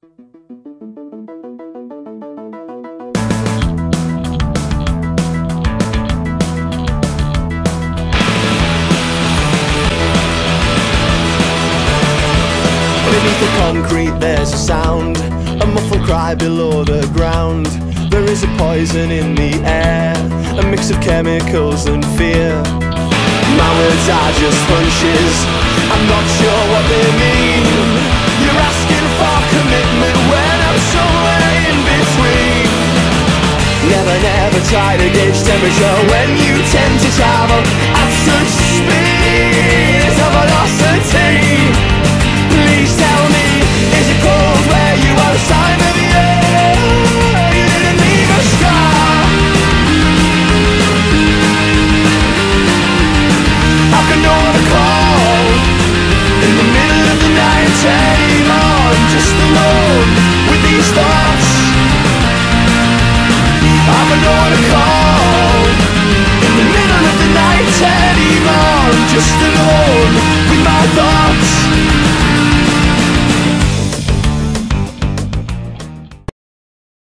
Beneath the concrete there's a sound, a muffled cry below the ground. There is a poison in the air, a mix of chemicals and fear. My words are just hunches, I'm not sure what they mean. You're asking for commitment when I'm somewhere in between. Never try to gauge temperature when you tend to travel at such speeds of velocity. Please tell me, is it cold where you are? A sign of the air, you didn't leave a scar. I can know the call in the middle of the night, turning on, just alone with these thoughts. I can know the